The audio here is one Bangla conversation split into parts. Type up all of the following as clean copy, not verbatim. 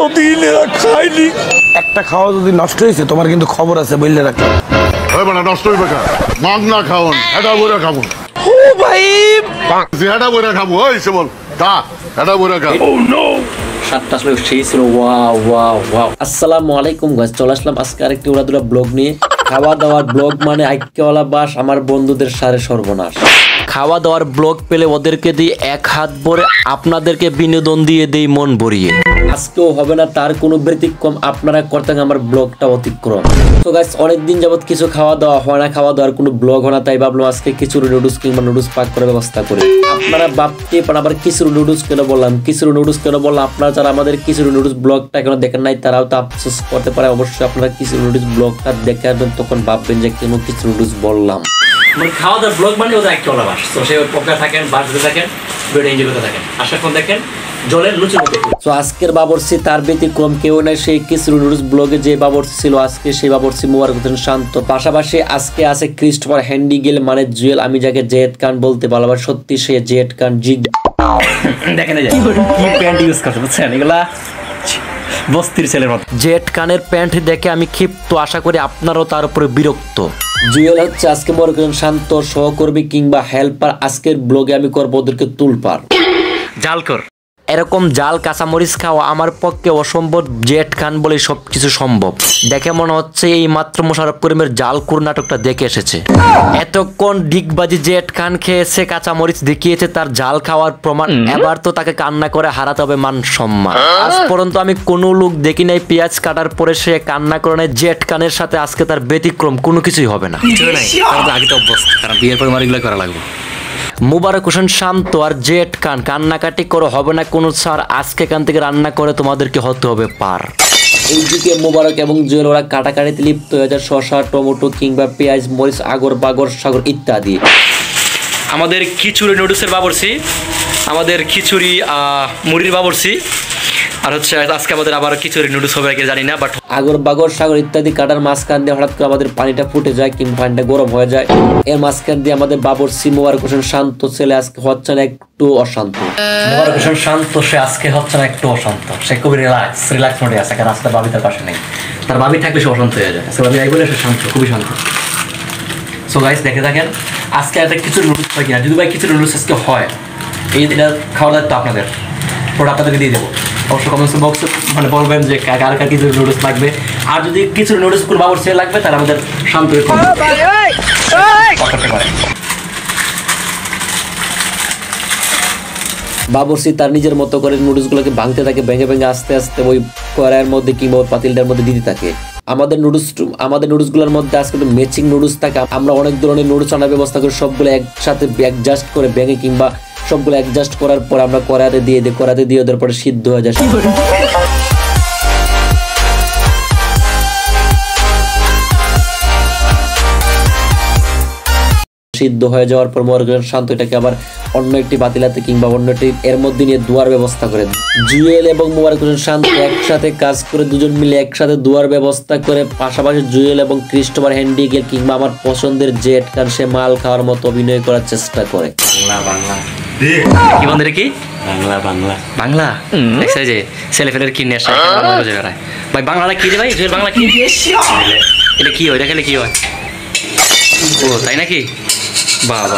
এতদিন এরা খাইনি। একটা খাওয়া যদি নষ্ট হয়েছে তোমার কিন্তু খবর আছে, বললে রাখো। নষ্ট হইবে মাগ না খাওন, এটা বইরা খাবো। ও ভাই এটা বইরা খাবো। ওই সেবল তা এটা বইরা খাবো। ও নো, সাতটা আসলে সেই ছিল। Wow wow wow. আসসালামু আলাইকুম গাইস, চলে আসলাম আজকে আরেকটি উড়াদুরা ব্লগ নিয়ে। খাওয়া দাওয়ার ব্লগ মানে আইক্যওয়ালা বাস, আমার বন্ধুদের সারে সর্বনাশ। খাওয়া দাওয়ার ব্লগ পেলে ওদেরকে দিই এক হাত ভরে, আপনাদেরকে বিনোদন দিয়ে দেই মন ভরিয়ে। আজকেও হবে না তার কোনো ব্যতিক্রম, আপনারা করতেন আমার ব্লগটা অতিক্রম। তো গাইস অনেকদিন যাবত কিছু খাওয়া দাওয়া হয় না, খাওয়া দাওয়ার কোনো ব্লগ হয় না, তাই ভাবলাম আজকে খিচুড়ি নুডলস কিংবা নুডলস পাক করার ব্যবস্থা করি। আপনারা ভাবতে পারেন আবার খিচুড়ি নুডলস কেন বললাম, খিচুড়ি নুডলস কেন বললাম। আপনারা যারা আমাদের খিচুড়ি নুডলস ব্লগটা এখনো দেখেন নাই তারাও তো আফসোস করতে পারে। অবশ্যই আপনারা খিচুড়ি নুডলস ব্লগটা দেখে আসবেন, তখন ভাববেন যে কেন খিচুড়ি নুডলস বললাম। মানে খাওয়া দাওয়ার ব্লগ মানে ওদের একটা বাস, তো সেই পক্ষে থাকেন, বাসতে থাকেন, ভিডিও এনজয় করতে থাকেন। আশা করেন দেখেন জলের লুচি মতো। তো আজকের বাবরসি তার ব্যতিক্রম কেউ নাই, সেই খিচুড়ি নুডলস ব্লগে যে বাবরসি ছিল আজকে সেই বাবরসি মুবারক হোসেন শান্ত। পাশাপাশি আজকে আছে ক্রিস্টোফার হ্যান্ডিগেল মানে জুয়েল, আমি যাকে জেড খান বলতে ভালোবাসি, সত্যি সে জেড খান। জিগ দেখেন কি প্যান্ট ইউজ করছে বুঝছেন, এগুলা বস্তির ছেলের মতো। জেড খানের প্যান্ট দেখে আমি ক্ষিপ্ত, আশা করি আপনারাও তার উপরে বিরক্ত। জুয়েল হচ্ছে আজকে মুবারক হোসেন শান্ত সহকর্মী কিংবা হেল্পার। আজকের ব্লগে আমি করবো ওদেরকে তুলপার জালকর। এরকম জাল কাঁচামরিচ খাওয়া আমার পক্ষে অসম্ভব, জেড খান বলে সবকিছু সম্ভব। দেখে মনে হচ্ছে এই মাত্র মোশাররফ করিমের জালকুর নাটকটা দেখে এসেছে। এতক্ষণ ডিগবাজি জেড খান খেয়েছে, কাঁচামরিচ দেখিয়েছে তার জাল খাওয়ার প্রমাণ। এবার তো তাকে কান্না করে হারাতে হবে মান সম্মান। আজ পর্যন্ত আমি কোনো লোক দেখি নাই পেঁয়াজ কাটার পরে সে কান্না করে নাই। জেড খানের সাথে আজকে তার ব্যতিক্রম কোনো কিছুই হবে না। আগে তো অভ্যস্ত, কারণ বিয়ের পর এগুলো করা লাগবে। মুবারক হোসেন শান্ত আর জেড খান কান্নাকাটি করে হবে না কোনো ছাড়। আজকে এখান থেকে রান্না করে তোমাদেরকে হতে হবে পার। এইদিকে মুবারক এবং জুয়েল ওরা কাটাকাটিতে লিপ্ত হয়ে যায়, শসা টমেটো কিংবা পেঁয়াজ মরিচ আগর বাগর সাগর ইত্যাদি। আমাদের খিচুড়ি নুডলসের বাবরসি, আমাদের খিচুড়ি মুড়ির বাবরসি, আর হচ্ছে আজকে আমাদের আবার খিচুড়ি নুডলস হবে কি জানি না, বাট আগর বাগর সাগর ইত্যাদি কাটার মাঝখান দিয়ে হঠাৎ করে আমাদের পানিটা ফুটে যায় কিংবা পানিটা গরম হয়ে যায়। এর মাঝখান দিয়ে আমাদের বাবরসি মুবারক হোসেন শান্ত ছেলে আজকে হচ্ছে না একটু অশান্ত। মুবারক হোসেন শান্ত সে আজকে হচ্ছে না একটু অশান্ত, সে খুবই রিল্যাক্স মোডে আছে, কারণ আজকে বাবি তার পাশে নেই। তার বাবি থাকলে সে অশান্ত হয়ে যায়, বাবি এই বলে সে শান্ত, খুবই শান্ত। সো গাইস দেখে থাকেন আজকে একটা খিচুড়ি নুডলস হয় কিনা। যদি ভাই খিচুড়ি নুডলস আজকে হয়, এটা খাওয়ার দায়িত্ব আপনাদের, ওটা আপনাদেরকে দিয়ে দেবো। অবশ্যই কমেন্টস বক্সে মানে বলবেন যে কার কার খিচুড়ি নুডলস লাগবে। আর যদি খিচুড়ি নুডলস কোনো বাবরসি লাগবে তাহলে আমাদের শান্ত করতে পারে। বাবরসি তার নিজের মতো করে নুডলসগুলোকে ভাঙতে থাকে, ভেঙে ভেঙে আস্তে আস্তে ওই কড়াইয়ের মধ্যে কিংবা পাতিলটার মধ্যে দিতে থাকে। আমাদের নুডলসগুলোর মধ্যে আজকে একটু ম্যাচিং নুডলস থাকে। আমরা অনেক ধরনের নুডলস আনার ব্যবস্থা করি, সবগুলো একসাথে অ্যাডজাস্ট করে ভেঙে কিংবা সবগুলো অ্যাডজাস্ট করার পর আমরা কড়াইতে দিয়ে দিই, কড়াইতে দিয়ে ওদের পরে সিদ্ধ হয়ে যায়। সিদ্ধ হয়ে যাওয়ার পর মুবারক হোসেন শান্ত এটাকে আবার অন্য একটি পাতিলাতে কিংবা অন্য একটি এর মধ্যে নিয়ে ধোয়ার ব্যবস্থা করে। জুয়েল এবং মুবারক হোসেন শান্ত একসাথে কাজ করে, দুজন মিলে একসাথে ধোয়ার ব্যবস্থা করে। পাশাপাশি জুয়েল এবং ক্রিস্টোফার হ্যান্ডিগেল কিংবা আমার পছন্দের জেড খান সে মাল খাওয়ার মতো অভিনয় করার চেষ্টা করে। বাংলা কি বন্ধুরা, কি বাংলা বাংলা বাংলা যে ছেলে ফেলের কি নেশা ভাই, বাংলাটা কি রে ভাই, জুয়েল বাংলা কি এটা কি হয়, দেখালে কি হয়? ও তাই নাকি, বাবা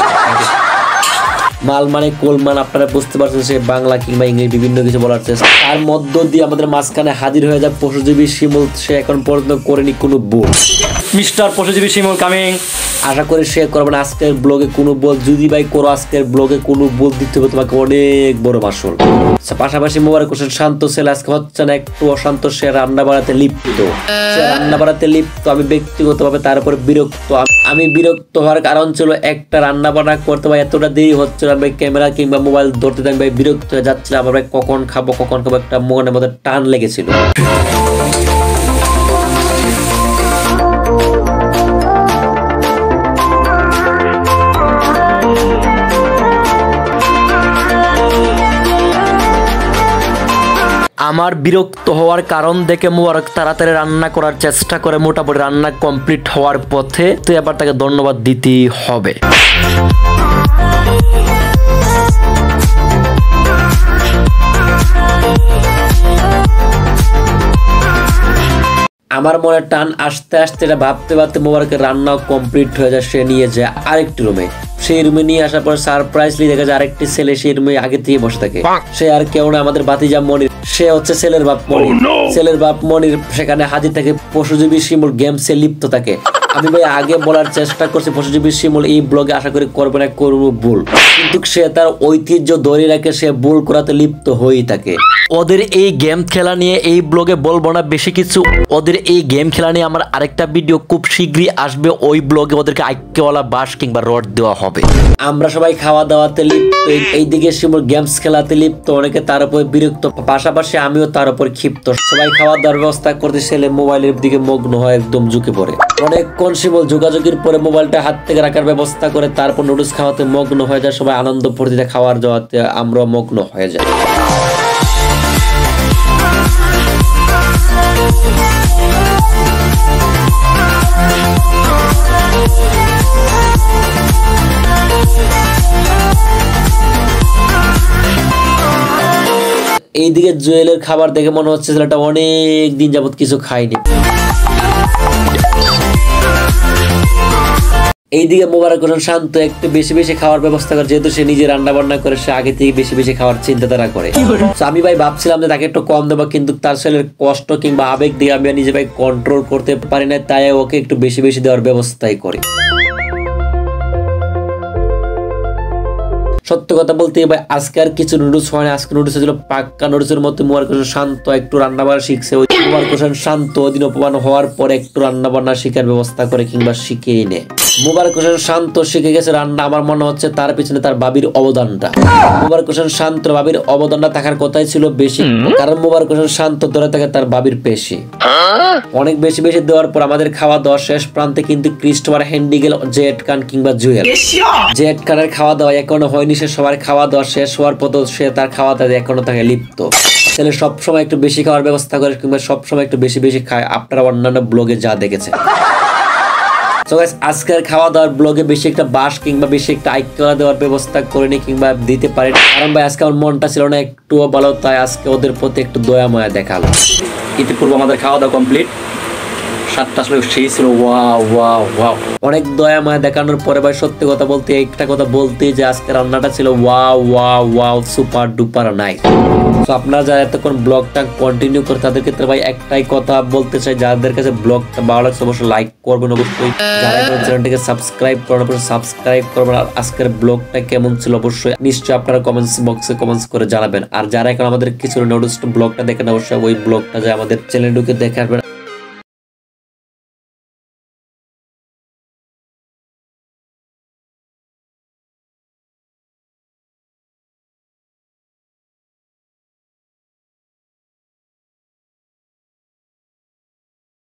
মাল মানে কোলমান, আপনারা বুঝতে পারছেন সে বাংলা কিংবা ইংরেজি বিভিন্ন কিছু বলার চেষ্টা। তার মধ্য দিয়ে আমাদের মাঝখানে হাজির হয়ে যায় পশুজীবী শিমুল। সে এখন পর্যন্ত করেনি কোনো বল। মিস্টার পশুজীবী শিমুল কামিং। আশা করি সে করবে না আজকের ব্লগে কোনো বল। যদি ভাই করো আজকের ব্লগে কোনো বল দিতে হবে তোমাকে অনেক বড় মাসুল। পাশাপাশি মুবারক হোসেন শান্ত ছেলে আজকে হচ্ছে না একটু অশান্ত, সে রান্না বাড়াতে লিপ্ত। আমি ব্যক্তিগতভাবে তার উপরে বিরক্ত। আমি বিরক্ত হওয়ার কারণ ছিল একটা, রান্না বান্না করতে ভাই এতটা দেরি হচ্ছিল, আমি ক্যামেরা কিংবা মোবাইল ধরতে আমি ভাই বিরক্ত হয়ে যাচ্ছিলাম। আমার ভাই কখন খাবো একটা মনের মধ্যে টান লেগেছিল। আমার বিরক্ত হওয়ার কারণ দেখে মুবারক তাড়াতাড়ি রান্না করার চেষ্টা করে, মোটামুটি রান্না কমপ্লিট হওয়ার পথে। তো এবার তাকে ধন্যবাদ দিতেই হবে। আমার মনে টান আসতে আসতে এটা ভাবতে ভাবতে মোবারকের রান্নাও কমপ্লিট হয়ে যায়। সে নিয়ে যায় আরেকটি রুমে। সেই রুমে নিয়ে আসার পর সারপ্রাইজলি দেখা যায় আরেকটি ছেলে সেই রুমে আগে থেকে বসে থাকে। সে আর কেউ না, আমাদের ভাতিজা মনির। সে হচ্ছে ছেলের বাপ মনির। ছেলের বাপ মনির সেখানে হাজির থাকে, পশুজীবী শিমুল গেমসে লিপ্ত থাকে। আমি ভাই আগে বলার চেষ্টা করছি পশুজীবী শিমুল এই ব্লগে আশা করি করবে না, করবো ভুল, কিন্তু সে তার ঐতিহ্য ধরে রাখে, সে ভুল করাতে লিপ্ত হয়েই থাকে। ওদের এই গেম খেলা নিয়ে এই ব্লগে বলবো না বেশি কিছু। ওদের এই গেম খেলা নিয়ে আমার আরেকটা ভিডিও খুব শীঘ্রই আসবে, ওই ব্লগে ওদেরকে আইক্যওয়ালা বাঁশ কিংবা রড দেওয়া হবে। আমরা সবাই খাওয়া দাওয়াতে লিপ্ত, এইদিকে শিমুল গেমস খেলাতে লিপ্ত, অনেকে তার উপর বিরক্ত, পাশাপাশি আমিও তার উপর ক্ষিপ্ত। সবাই খাওয়া দাওয়ার ব্যবস্থা করতে ছেলে মোবাইলের দিকে মগ্ন হয়, একদম ঝুঁকে পড়ে। অনেকক্ষণ শিমুল যোগাযোগের পরে মোবাইলটা হাত থেকে রাখার ব্যবস্থা করে তারপর নুডলস খাওয়াতে মগ্ন হয়ে যায়। সবাই আনন্দ ফুর্তিতে খাওয়ার যাওয়াতে আমরা মগ্ন হয়ে যাই। এইদিকে জুয়েলের খাবার দেখে মনে হচ্ছে ছেলেটা অনেক দিন যাবত কিছু খায়নি। এইদিকে মোবারক হোসেন শান্ত একটু বেশি বেশি খাওয়ার ব্যবস্থা করে, যেহেতু সে নিজে রান্না বান্না করে, সে আগে থেকে বেশি বেশি খাওয়ার চিন্তাধারা করে। তো আমি ভাই ভাবছিলাম যে তাকে একটু কম দেবো, কিন্তু তার ছেলের কষ্ট কিংবা আবেগ দিয়ে আমি নিজে ভাই কন্ট্রোল করতে পারি না, তাই ওকে একটু বেশি বেশি দেওয়ার ব্যবস্থাই করি। সত্য কথা বলতে ভাই আজকে আর কিছু নুডলস হয় না, আজকে নুডলস ছিল পাক্কা নুডলসের মধ্যে। মোবারক হোসেন শান্ত একটু রান্না বান্না শিখছে। ওই মোবারক হোসেন শান্ত দিন অপমান হওয়ার পরে একটু রান্না বান্না শিখার ব্যবস্থা করে কিংবা শিখেই নেয়। মোবারক হোসেন শান্ত শিখে গেছে রান্না, আমার মনে হচ্ছে তার পিছনে তার বাবির অবদানটা। মোবারক হোসেন শান্ত বাবির অবদানটা থাকার কথাই ছিল বেশি, কারণ মোবারক হোসেন শান্ত ধরে থাকে তার বাবির পেশি। অনেক বেশি বেশি দেওয়ার পর আমাদের খাওয়া দাওয়া শেষ প্রান্তে কিন্তু ক্রিস্টোফার হ্যান্ডিগেল, জেড খান কিংবা জুয়েল। জেড খানের খাওয়া দাওয়া এখনো হয়নি, সে সবার খাওয়া দাওয়া শেষ হওয়ার পর সে তার খাওয়া দাওয়া এখনো তাকে লিপ্ত। ছেলে সবসময় একটু বেশি খাওয়ার ব্যবস্থা করে কিংবা সবসময় একটু বেশি বেশি খায়, আপনারা অন্যান্য ব্লগে যা দেখেছে। সো গাইস আজকের খাওয়া দাওয়ার ব্লগে বেশি একটা বাঁশ কিংবা বেশি একটা আইক্যওয়ালা দেওয়ার ব্যবস্থা করিনি কিংবা দিতে পারি, কারণ ভাই আজকে আমার মনটা ছিল না একটুও ভালো, তাই আজকে ওদের প্রতি একটু দয়া মায়া দেখালো। ইতিপূর্বে আমাদের খাওয়া দাওয়া কমপ্লিট, সাতটা আসলে সেই ছিল ওয়াও ওয়াও ওয়াও। অনেক দয়া মায়া দেখানোর পরে ভাই সত্যি কথা বলতে একটা কথা বলতে যে আজকে রান্নাটা ছিল wow wow wow super duper nice. তো আপনারা যারা এতক্ষণ ব্লগটা কন্টিনিউ করে তাদের ক্ষেত্রে ভাই একটাই কথা বলতে চাই, যাদের কাছে ব্লগটা ভালো লাগছে অবশ্যই লাইক করবেন, অবশ্যই যারা এখন চ্যানেলটিকে সাবস্ক্রাইব করেন অবশ্যই সাবস্ক্রাইব করবেন। আর আজকের ব্লগটা কেমন ছিল অবশ্যই নিশ্চয়ই আপনারা কমেন্টস বক্সে কমেন্টস করে জানাবেন। আর যারা এখন আমাদের কিছু নুডলস ব্লগটা দেখেন অবশ্যই ওই ব্লগটা যে আমাদের চ্যানেলে ঢুকে দেখে আসবেন।